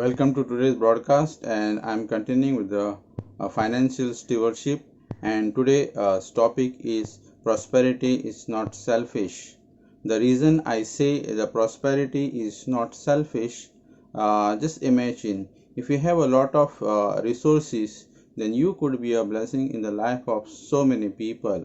Welcome to today's broadcast, and I'm continuing with the financial stewardship. And today's topic is prosperity is not selfish. The reason I say the prosperity is not selfish, just imagine if you have a lot of resources, then you could be a blessing in the life of so many people.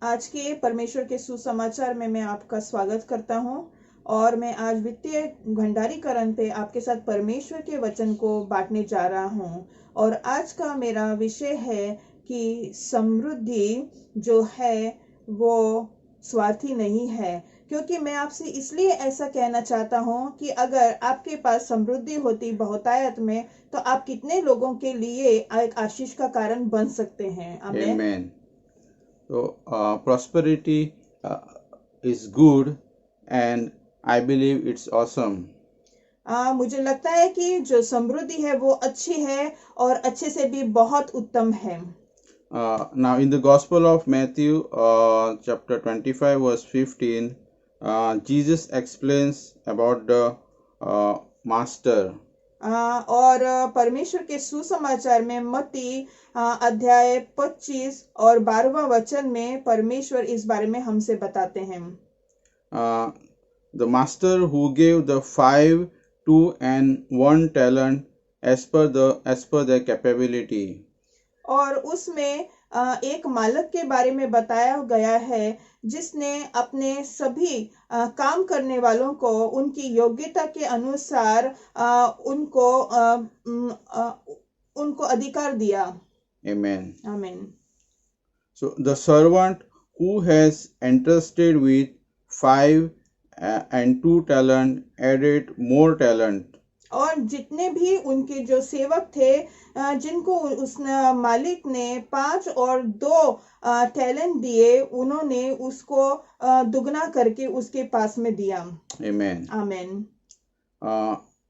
आज के परमेश्वर के सुसमाचार में मैं आपका स्वागत करता हूं और मैं आज वित्तीय भंडारीकरण पे आपके साथ परमेश्वर के वचन को बांटने जा रहा हूं। और आज का मेरा विषय है कि समृद्धि जो है वो स्वार्थी नहीं है, क्योंकि मैं आपसे इसलिए ऐसा कहना चाहता हूं कि अगर आपके पास समृद्धि होती बहुतायत में, तो आप कितने लोगों के लिए एक आशीष का कारण बन सकते हैं। आमीन। Amen. So, prosperity is good, and I believe it's awesome. मुझे लगता है कि जो समृद्धि है वो अच्छी है और अच्छे से भी बहुत उत्तम है। Now, in the Gospel of Matthew, chapter 25, verse 15, Jesus explains about the master. और परमेश्वर के सुसमाचार में मत्ती अध्याय 25 और 12वां वचन में परमेश्वर इस बारे में हमसे बताते हैं। The master who gave the 5, 2, and 1 talent as per their capability. और उसमें एक मालिक के बारे में बताया गया है जिसने अपने सभी काम करने वालों को उनकी योग्यता के अनुसार उनको अधिकार दिया। Amen. आमीन। So the servant who has entrusted with 5 and 2 talent added more talent. और जितने भी उनके जो सेवक थे जिनको उस मालिक ने 5 और 2 टैलेंट दिए, उन्होंने उसको दुगना करके उसके पास में दिया। Amen. आमीन।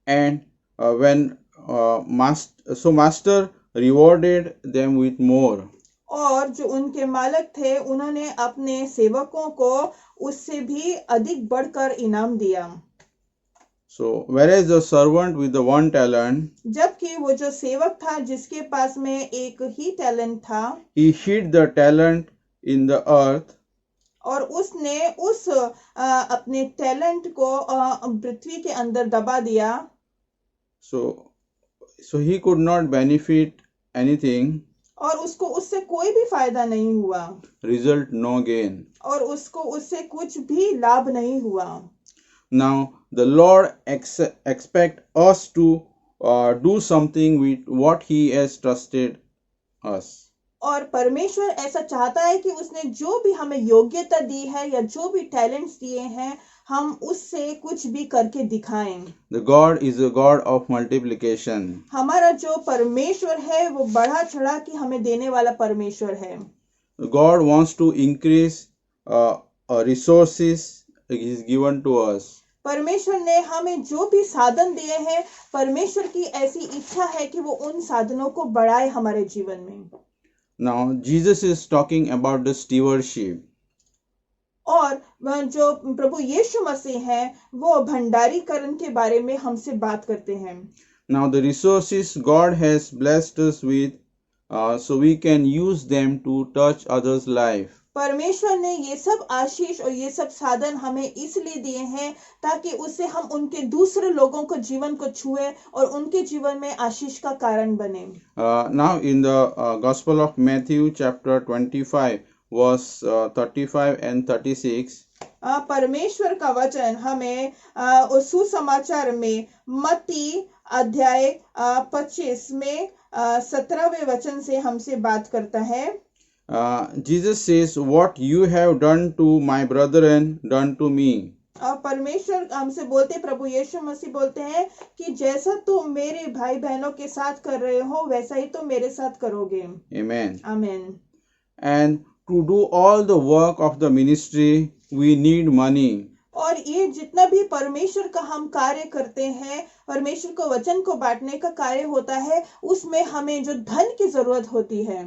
And when master rewarded them with more. और जो उनके मालिक थे उन्होंने अपने सेवकों को उससे भी अधिक बढ़कर इनाम दिया। So whereas the servant with the 1 talent, जबकि वो जो सेवक था जिसके पास में एक ही टैलेंट था, he hid the talent in the earth. और उसने उस अपने टैलेंट को पृथ्वी के अंदर दबा दिया। So he could not benefit anything. और उसको उससे कोई भी फायदा नहीं हुआ। Result no gain. और उसको उससे कुछ भी लाभ नहीं हुआ। Now the Lord expect us to do something with what He has trusted us. और परमेश्वर ऐसा चाहता है कि उसने जो भी हमें योग्यता दी है या जो भी टैलेंट्स दिए हैं, हम उससे कुछ भी करके दिखाएं। The God is a God of multiplication. हमारा जो परमेश्वर है वो बढ़ा चढ़ा के हमें देने वाला परमेश्वर है। God wants to increase resources He is given to us. परमेश्वर ने हमें जो भी साधन दिए हैं, परमेश्वर की ऐसी इच्छा है कि वो उन साधनों को बढ़ाए हमारे जीवन में। Now Jesus is talking about the stewardship. और जो प्रभु यीशु मसीह है वो भंडारीकरण के बारे में हमसे बात करते हैं। Now the resources God has blessed us with, so we can use them to touch others' life. परमेश्वर ने ये सब आशीष और ये सब साधन हमें इसलिए दिए हैं ताकि उससे हम उनके दूसरे लोगों को जीवन को छुए और उनके जीवन में आशीष का कारण बने। Now in the Gospel of Matthew chapter 25 verse 35 and 36. परमेश्वर का वचन हमें उस सुसमाचार में मत्ती अध्याय 25 में 17वें वचन से हमसे बात करता है। Jesus says, "What you have done to my brethren, done to me." और परमेश्वर हमसे बोलते, प्रभु यीशु मसीह बोलते हैं कि जैसा तुम मेरे भाई बहनों के साथ कर रहे हो वैसा ही तुम मेरे साथ करोगे। Amen. आमीन। And to do all the work of the ministry, we need money. और ये जितना भी परमेश्वर का हम कार्य करते हैं, परमेश्वर को वचन को बांटने का कार्य होता है, उसमें हमें जो धन की जरूरत होती है।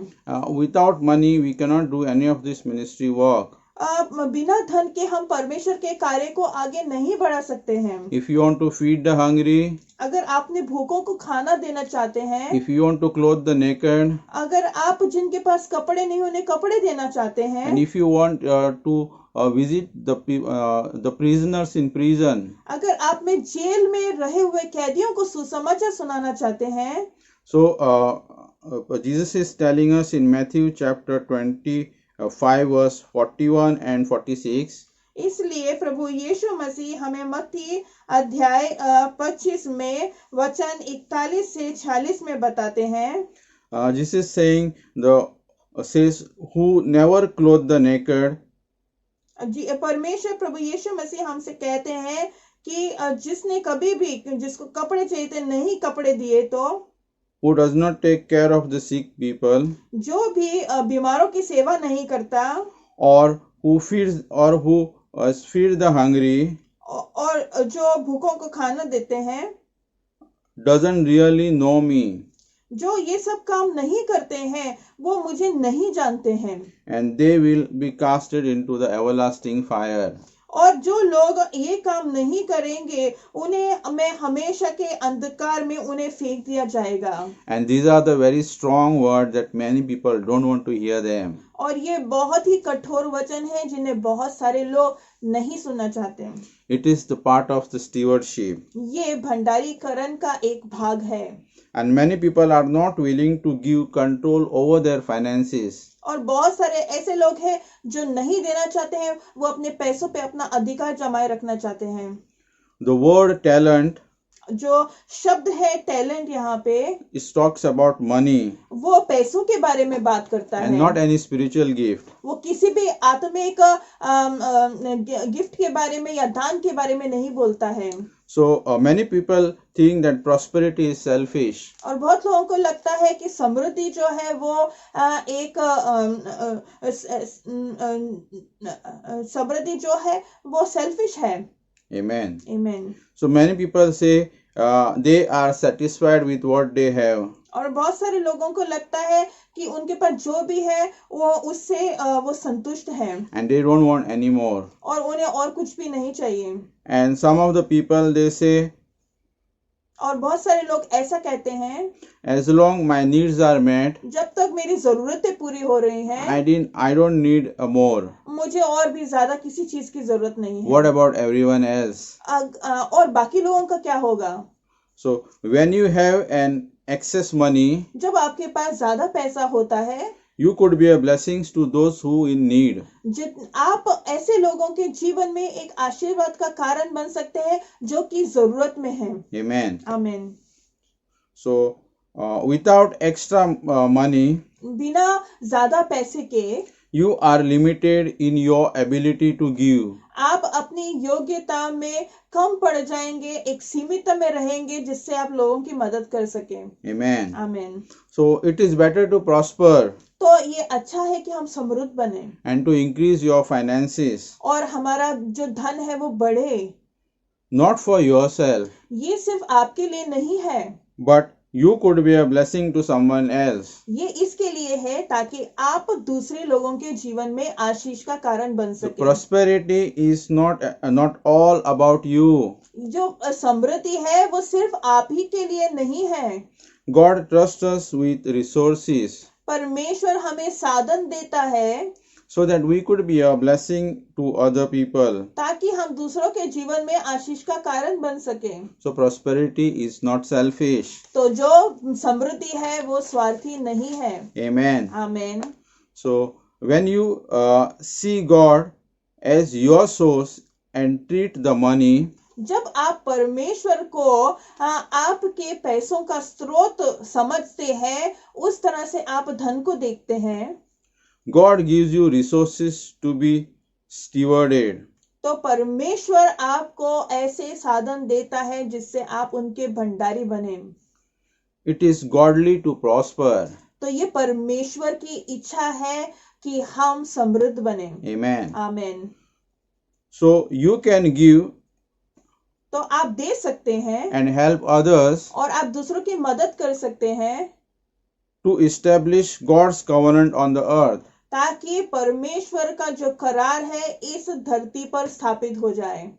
Without money, we cannot do any of this ministry work. बिना धन के हम परमेश्वर के कार्य को आगे नहीं बढ़ा सकते हैं। If you want to feed the hungry, अगर आपने भूखों को खाना देना चाहते हैं, if you want to clothe the naked, अगर आप जिनके पास कपड़े नहीं उन्हें कपड़े देना चाहते हैं, and if you want to visit the prisoners in prison, अगर आप में जेल में रहे हुए कैदियों को सुसमाचार सुनाना चाहते हैं, so Jesus is telling us in Matthew chapter 25 verse 41 and 46. इसलिए प्रभु यीशु मसीह हमें मत्ती अध्याय 25 में वचन 41 से 46 में बताते हैं, Jesus is saying says who never clothe the naked, परमेश्वर प्रभु यीशु मसीह हमसे कहते हैं कि जिसने कभी भी जिसको कपड़े चाहिए थे नहीं कपड़े दिए, तो who does not take care of the sick people, जो भी बीमारों की सेवा नहीं करता, or who feed the hungry, और जो भूखों को खाना देते हैं, doesn't really know me, जो ये सब काम नहीं करते हैं वो मुझे नहीं जानते हैं, and they will be casted into the everlasting fire. और जो लोग ये काम नहीं करेंगे उन्हें मैं हमेशा के अंधकार में उन्हें फेंक दिया जाएगा। And these are the very strong words that many people don't want to hear them. और ये बहुत ही कठोर वचन है जिन्हें बहुत सारे लोग नहीं सुनना चाहते। It is the part of the stewardship. ये भंडारीकरण का एक भाग है। And many people are not willing to give control over their finances. और बहुत सारे ऐसे लोग हैं जो नहीं देना चाहते हैं, वो अपने पैसों पे अपना अधिकार जमाए रखना चाहते हैं। The word talent, जो शब्द है टैलेंट यहाँ पे, it talks about money वो पैसों के बारे में बात करता and है, not any spiritual gift. वो किसी भी आत्मिक गिफ्ट के बारे में या दान के बारे में नहीं बोलता है। So many people think that prosperity is selfish. और बहुत लोगों को लगता है कि समृद्धि जो है वो एक समृद्धि जो है वो सेल्फिश है। Amen. Amen. So many people say they are satisfied with what they have. और बहुत सारे लोगों को लगता है कि उनके पास जो भी है वो उससे वो संतुष्ट है And they don't want any more. और उन्हें और कुछ भी नहीं चाहिए। And some of the people, they say, और बहुत सारे लोग ऐसा कहते हैं, as long my needs are met, जब तक मेरी जरूरतें पूरी हो रही हैं, I don't need more. मुझे और भी ज्यादा किसी चीज की जरूरत नहीं है। What about everyone else? और बाकी लोगों का क्या होगा? So when you have an excess money, जब आपके पास ज्यादा पैसा होता है, you could be a blessings to those who in need. आप ऐसे लोगों के जीवन में एक आशीर्वाद का कारण बन सकते हैं जो कि जरूरत में है। Amen. आमीन। So without extra money, बिना ज्यादा पैसे के you are limited in your ability to give. आप अपनी योग्यता में कम पड़ जाएंगे, एक सीमित में रहेंगे जिससे आप लोगों की मदद कर सकें। Amen. आमीन। So it is better to prosper तो ये अच्छा है कि हम समृद्ध बने and to increase your finances, और हमारा जो धन है वो बढ़े। not for yourself, ये सिर्फ आपके लिए नहीं है, but you could be a blessing to someone else. ये इसके लिए है ताकि आप दूसरे लोगों के जीवन में आशीष का कारण बन The सके। prosperity is not all about you. जो समृद्धि है वो सिर्फ आप ही के लिए नहीं है। God trusts us with resources परमेश्वर हमें साधन देता है so that we could be a blessing to other people. ताकि हम दूसरों के जीवन में आशीष का कारण बन सके। So prosperity is not selfish. तो जो समृद्धि है वो स्वार्थी नहीं है। Amen. आमीन। So when you see God as your source and treat the money जब आप परमेश्वर को आपके पैसों का स्रोत समझते हैं, उस तरह से आप धन को देखते हैं, God gives you resources to be stewarded. तो परमेश्वर आपको ऐसे साधन देता है जिससे आप उनके भंडारी बने। It is godly to prosper. तो ये परमेश्वर की इच्छा है कि हम समृद्ध बने। Amen. आमीन। So you can give तो आप दे सकते हैं and help others और आप दूसरों की मदद कर सकते हैं to establish God's covenant on the earth. ताकि परमेश्वर का जो करार है इस धरती पर स्थापित हो जाए।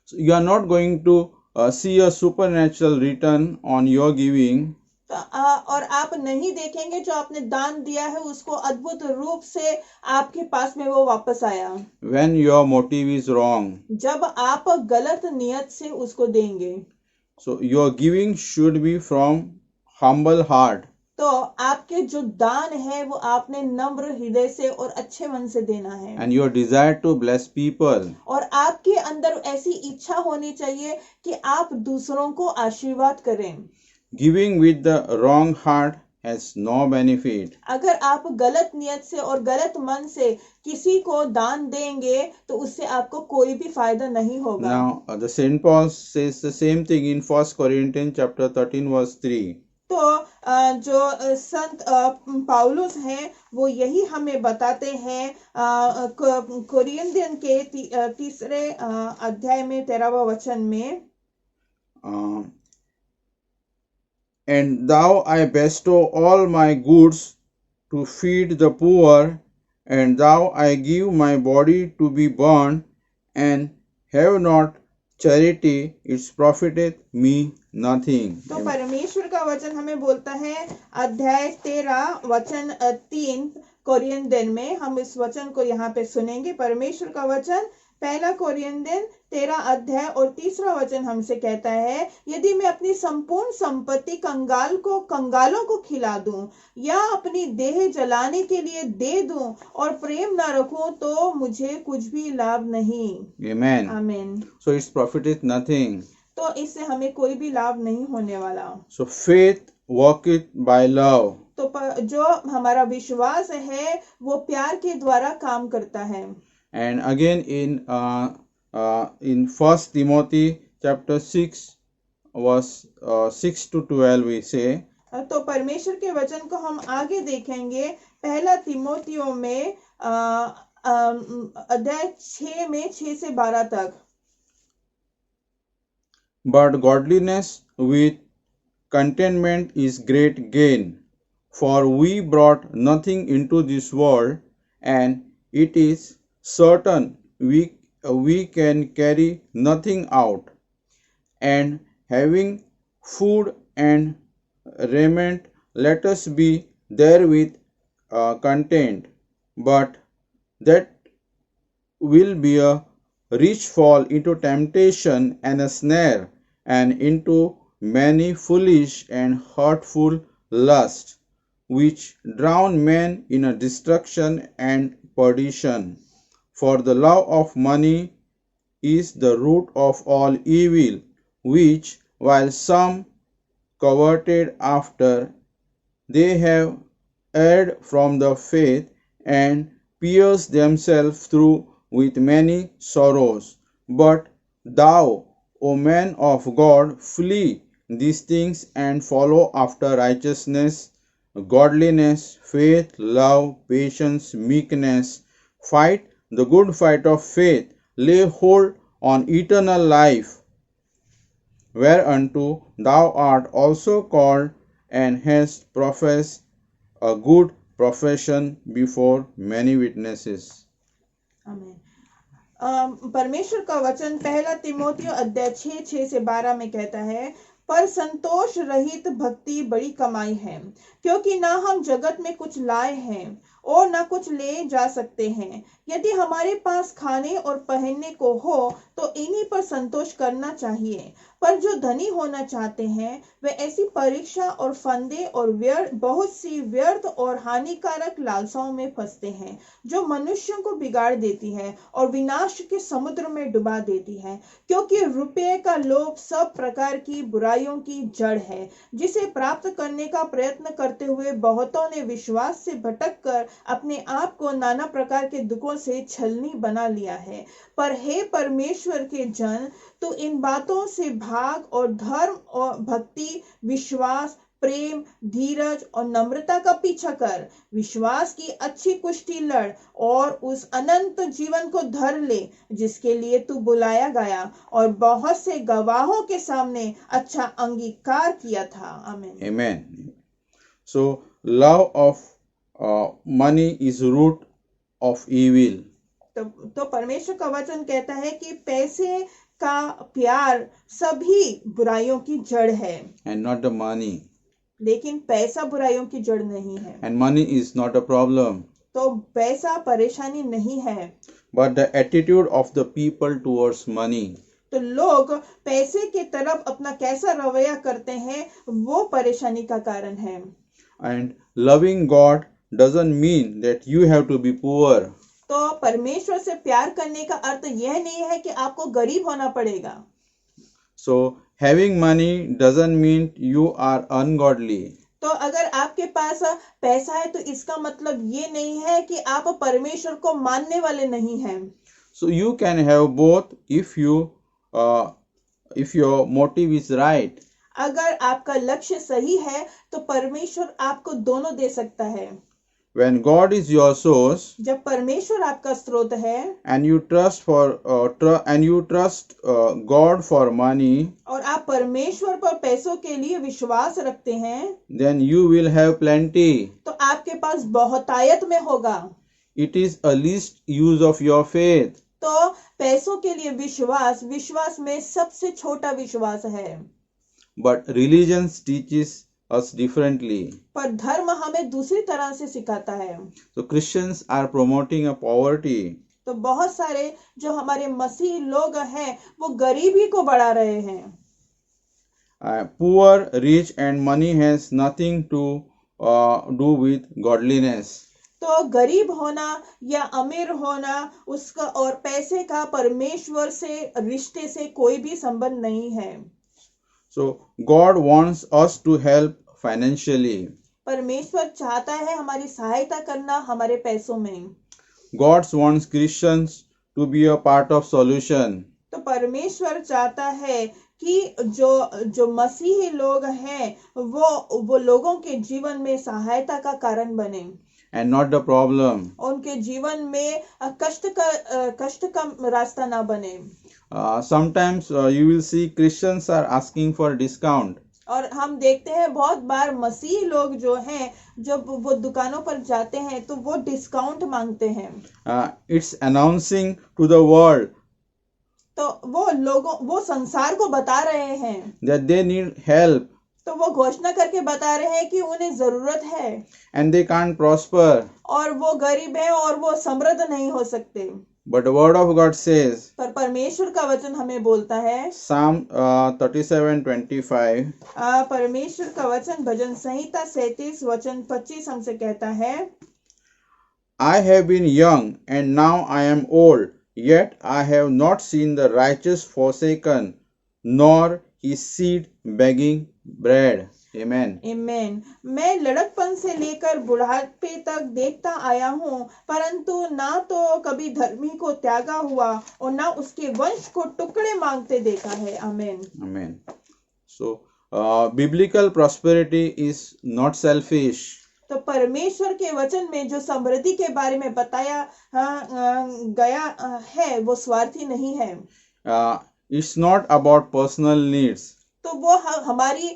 So you are not going to see a supernatural return on your giving. और आप नहीं देखेंगे जो आपने दान दिया है उसको अद्भुत रूप से आपके पास में वो वापस आया, When your motive is wrong. जब आप गलत नियत से उसको देंगे। So your giving should be from humble heart. तो आपके जो दान है वो आपने नम्र हृदय से और अच्छे मन से देना है, And your desire to bless people. और आपके अंदर ऐसी इच्छा होनी चाहिए कि आप दूसरों को आशीर्वाद करें। Giving with the wrong heart has no benefit. अगर आप गलत नियत से और गलत मन से किसी को दान देंगे तो उससे आपको कोई भी फायदा नहीं होगा। Now the Saint Paul says the same thing in 1 Corinthians chapter 13 verse 3. तो जो संत पौलुस हैं वो यही हमें बताते हैं कोरिन्थियन के तीसरे अध्याय में 13वां वचन में, And thou I bestow all my goods to feed the poor, and thou I give my body to be burned, and have not charity, it profiteth me nothing. तो परमेश्वर का वचन हमें बोलता है अध्याय 13 वचन 3 कोरिन्थियन में। हम इस वचन को यहाँ पे सुनेंगे। परमेश्वर का वचन पहला कोरिन्थियन 13 अध्याय और 3 वचन हमसे कहता है, यदि मैं अपनी संपूर्ण संपत्ति कंगालों को खिला दूं या अपनी देह जलाने के लिए दे दूं और प्रेम ना रखूं तो मुझे कुछ भी लाभ नहीं। Amen. आमीन। So its profiteth nothing. तो इससे हमें कोई भी लाभ नहीं होने वाला। So faith worketh by love. तो जो हमारा विश्वास है वो प्यार के द्वारा काम करता है। And again in 1 Timothy chapter 6 verse 6 to 12 we say, तो परमेश्वर के वचन को हम आगे देखेंगे पहला तिमोथियों में अध्याय 6 में 6 से 12 तक। But godliness with contentment is great gain, for we brought nothing into this world, and it is certain we can carry nothing out. And having food and raiment, let us be therewith content. But that will be a rich fall into temptation and a snare, and into many foolish and hurtful lusts, which drown men in a destruction and perdition. For the love of money is the root of all evil, which while some coveted after, they have erred from the faith, and pierced themselves through with many sorrows. But thou, O man of God, flee these things and follow after righteousness, godliness, faith, love, patience, meekness. Fight the good fight of faith. Lay hold on eternal life, whereunto thou art also called, and hast professed a good profession before many witnesses. आमीन। परमेश्वर का वचन पहला तिमोथियो अध्याय 6 से 12 में कहता है, पर संतोष रहित भक्ति बड़ी कमाई है, क्योंकि ना हम जगत में कुछ लाए हैं और ना कुछ ले जा सकते हैं। यदि हमारे पास खाने और पहनने को हो तो इन्हीं पर संतोष करना चाहिए। पर जो धनी होना चाहते हैं वे ऐसी परीक्षा और फंदे और बहुत सी व्यर्थ और हानिकारक लालसाओं में फंसते हैं, जो मनुष्यों को बिगाड़ देती है और विनाश के समुद्र में डुबा देती है। क्योंकि रुपये का लोभ सब प्रकार की बुराइयों की जड़ है, जिसे प्राप्त करने का प्रयत्न करते हुए बहुतों ने विश्वास से भटक कर अपने आप को नाना प्रकार के दुखों से छलनी बना लिया है। पर हे परमेश्वर के जन, तू इन बातों से भाग और धर्म और भक्ति, विश्वास, प्रेम, धीरज और नम्रता का पीछा कर। विश्वास की अच्छी कुश्ती लड़ और उस अनंत जीवन को धर ले जिसके लिए तू बुलाया गया और बहुत से गवाहों के सामने अच्छा अंगीकार किया था। आमीन। Amen. So love of money is root of evil. तो परमेश्वर का वचन कहता है कि पैसे का प्यार सभी बुराइयों की जड़ है, And not the money. लेकिन पैसा बुराइयों की जड़ नहीं है। And money is not a problem. तो पैसा परेशानी नहीं है, But the attitude of the people towards money. तो लोग पैसे की तरफ अपना कैसा रवैया करते हैं वो परेशानी का कारण है। And loving God doesn't mean that you have to be poor. तो परमेश्वर से प्यार करने का अर्थ यह नहीं है कि आपको गरीब होना पड़ेगा। So having money doesn't mean you are ungodly. तो अगर आपके पास पैसा है तो इसका मतलब ये नहीं है कि आप परमेश्वर को मानने वाले नहीं हैं। So you can have both if your motive is right. अगर आपका लक्ष्य सही है तो परमेश्वर आपको दोनों दे सकता है। When God is your source जब परमेश्वर आपका स्रोत है and you trust God for money, और आप परमेश्वर पर पैसों के लिए विश्वास रखते हैं, then you will have plenty. तो आपके पास बहुतायत में होगा। It is a least use of your faith. तो पैसों के लिए विश्वास में सबसे छोटा विश्वास है। But religion teaches us differently. पर धर्म हमें दूसरी तरह से सिखाता है। So Christians are promoting a poverty. तो बहुत सारे जो हमारे मसीह लोग हैं वो गरीबी को बढ़ा रहे हैं। Poor, rich and money has nothing to do with godliness. तो गरीब होना या अमीर होना उसका और पैसे का परमेश्वर से रिश्ते से कोई भी संबंध नहीं है। So God wants us to help financially. परमेश्वर चाहता है हमारी सहायता करना हमारे पैसों में। God wants Christians to be a part of solution. तो परमेश्वर चाहता है कि जो मसीही लोग हैं वो लोगों के जीवन में सहायता का कारण बने And not the problem. उनके जीवन में कष्ट का रास्ता ना बने। Sometimes you will see Christians are asking for discount. और हम देखते हैं बहुत बार मसीह लोग जो हैं जब वो दुकानों पर जाते हैं तो वो डिस्काउंट मांगते हैं। It's announcing to the world तो वो संसार को बता रहे हैं that they need help. तो वो घोषणा करके बता रहे हैं कि उन्हें जरूरत है And they can't prosper. और वो गरीब हैं और वो समृद्ध नहीं हो सकते। But the word of God says, पर परमेश्वर का वचन हमें बोलता है, Psalm 37:25, परमेश्वर का वचन भजन संहिता 37 वचन 25 हमसे कहता है, I have been young and now I am old, yet I have not seen the righteous forsaken, nor his seed begging bread. Amen. आमीन। मैं लड़कपन से लेकर बुढ़ापे तक देखता आया हूँ, परंतु ना तो कभी धर्मी को त्यागा हुआ और ना उसके वंश को टुकड़े मांगते देखा है। आमीन। Amen. So, biblical prosperity is not selfish. तो परमेश्वर के वचन में जो समृद्धि के बारे में बताया गया है वो स्वार्थी नहीं है। It's not about personal needs. तो वो हमारी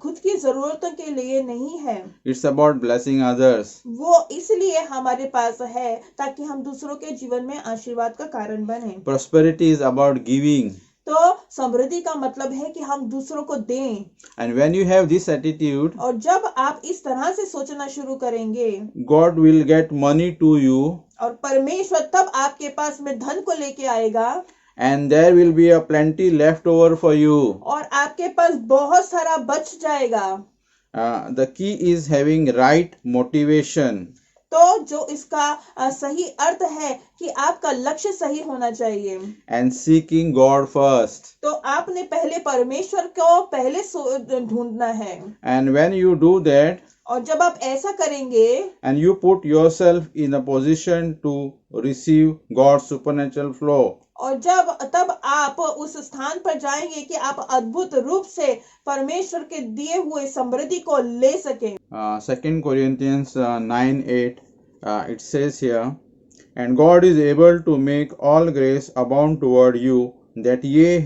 खुद की जरूरतों के लिए नहीं है। It's about blessing others. वो इसलिए हमारे पास है ताकि हम दूसरों के जीवन में आशीर्वाद का कारण बने। Prosperity is about giving. तो समृद्धि का मतलब है कि हम दूसरों को दें। And when you have this attitude, और जब आप इस तरह से सोचना शुरू करेंगे, God will get money to you. और परमेश्वर तब आपके पास में धन को लेके आएगा। And there will be a plenty left over for you. और आपके पास बहुत सारा बच जाएगा। The key is having right motivation. तो जो इसका सही अर्थ है कि आपका लक्ष्य सही होना चाहिए। And seeking God first. तो आपने पहले परमेश्वर को पहले ढूंढना है। And when you do that, और जब आप ऐसा करेंगे and you put yourself in a position to receive God's supernatural flow, और तब आप उस स्थान पर जाएंगे कि आप अद्भुत रूप से परमेश्वर के दिए हुए समृद्धि को ले सकें। 2 Corinthians 9:8, it says here, and God is able to make all grace abound toward you, that ye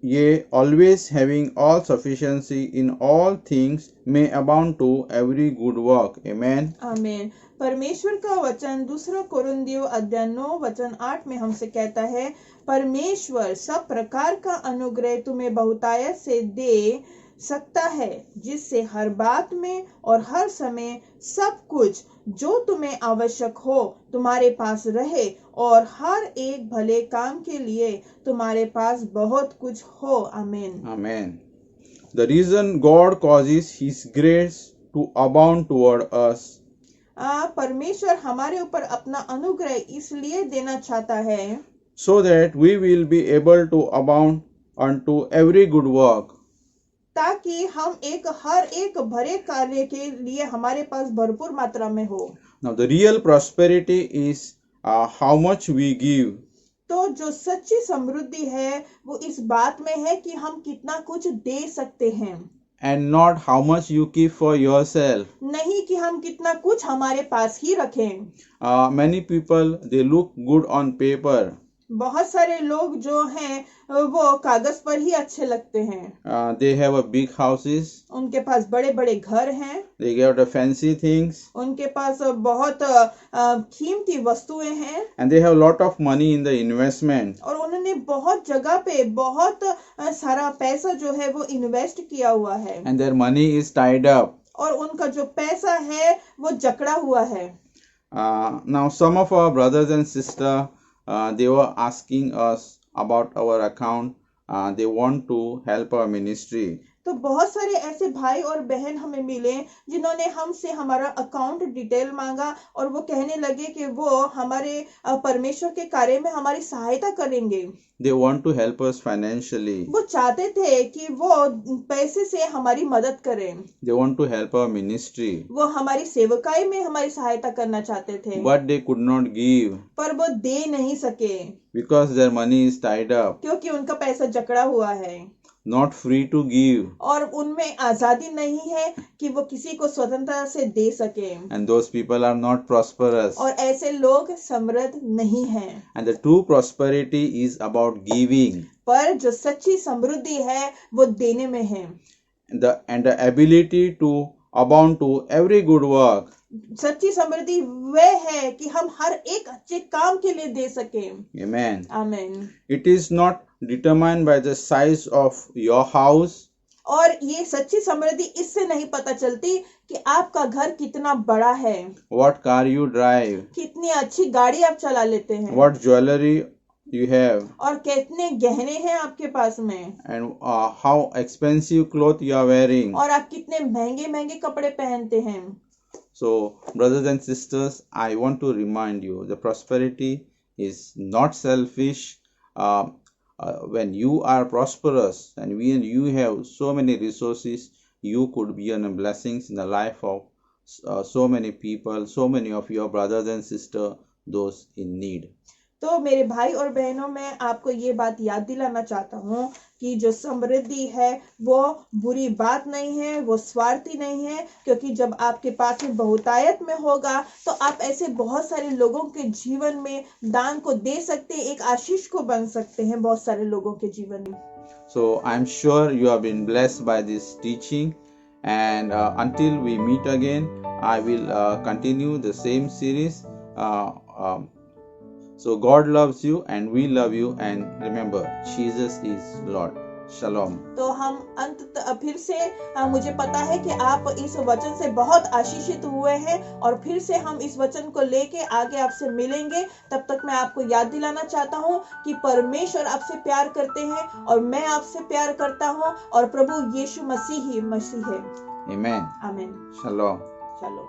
Yea, always having all sufficiency in all things, may abound to every good work. Amen. आमीन। परमेश्वर का वचन दूसरा कोरिन्थियों अध्याय 9 वचन 8 में हमसे कहता है, परमेश्वर सब प्रकार का अनुग्रह तुम्हें बहुतायत से दे सकता है, जिससे हर बात में और हर समय सब कुछ जो तुम्हें आवश्यक हो तुम्हारे पास रहे, और हर एक भले काम के लिए तुम्हारे पास बहुत कुछ हो। आमीन। Amen. The reason God causes His grace to abound toward us परमेश्वर हमारे ऊपर अपना अनुग्रह इसलिए देना चाहता है, so that we will be able to abound unto every good work. ताकि हम हर एक भरे कार्य के लिए हमारे पास भरपूर मात्रा में हो। Now the real prosperity is how much we give. तो जो सच्ची समृद्धि है वो इस बात में है कि हम कितना कुछ दे सकते हैं, And not how much you keep for yourself. नहीं कि हम कितना कुछ हमारे पास ही रखें। Many people, they look good on paper. बहुत सारे लोग जो हैं वो कागज पर ही अच्छे लगते हैं। They have a big houses. उनके पास बड़े बड़े घर हैं, They get the fancy things. उनके पास बहुत कीमती वस्तुएं हैं, And they have a lot of money in the investment. और उन्होंने बहुत जगह पे बहुत सारा पैसा जो है वो इन्वेस्ट किया हुआ है, And their money is tied up. और उनका जो पैसा है वो जकड़ा हुआ है। Now some of our brothers and sisters, they were asking us about our account. They want to help our ministry. तो बहुत सारे ऐसे भाई और बहन हमें मिले जिन्होंने हमसे हमारा अकाउंट डिटेल मांगा, और वो कहने लगे कि वो हमारे परमेश्वर के कार्य में हमारी सहायता करेंगे। They want to help us financially. वो चाहते थे कि वो पैसे से हमारी मदद करें, They want to help our ministry. वो हमारी सेवकाई में हमारी सहायता करना चाहते थे, But they could not give पर वो दे नहीं सके because their money is tied up. क्योंकि उनका पैसा जकड़ा हुआ है, Not free to give. और उनमें आजादी नहीं है कि वो किसी को स्वतंत्रता से दे सके, And those people are not prosperous. और ऐसे लोग समृद्ध नहीं हैं। And the true prosperity is about giving. पर जो सच्ची समृद्धि है वो देने में है, And the ability to abound to every good work. सच्ची समृद्धि वह है कि हम हर एक अच्छे काम के लिए दे सकें। Amen. आमीन। It is not determined by the size of your house. और ये सच्ची समृद्धि इससे नहीं पता चलती कि आपका घर कितना बड़ा है, What car you drive. कितनी अच्छी गाड़ी आप चला लेते हैं, What jewelry you have. और कितने गहने हैं आपके पास में, And how expensive clothes you are wearing. और आप कितने महंगे महंगे कपड़े पहनते हैं। So, brothers and sisters, I want to remind you, the prosperity is not selfish. When you are prosperous and when you have so many resources, you could be a blessing in the life of so many people, so many of your brothers and sisters, those in need. तो मेरे भाई और बहनों, मैं आपको ये बात याद दिलाना चाहता हूँ कि जो समृद्धि है वो बुरी बात नहीं है, वो स्वार्थी नहीं है, क्योंकि जब आपके पास में बहुतायत में होगा तो आप ऐसे बहुत सारे लोगों के जीवन में दान को दे सकते हैं, एक आशीष को बन सकते हैं बहुत सारे लोगों के जीवन में। So I'm sure you have been blessed by this teaching, and until we meet again, I will continue the same series. So God loves you and we love you, and remember, Jesus is Lord. Shalom. तो हम फिर से मुझे पता है कि आप इस वचन से बहुत आशीषित हुए हैं, और फिर से हम इस वचन को लेके आगे आपसे मिलेंगे। तब तक मैं आपको याद दिलाना चाहता हूँ कि परमेश्वर आपसे प्यार करते हैं, और मैं आपसे प्यार करता हूँ, और प्रभु यीशु मसीह ही मसीह है। Amen. आमीन। Shalom. चलो।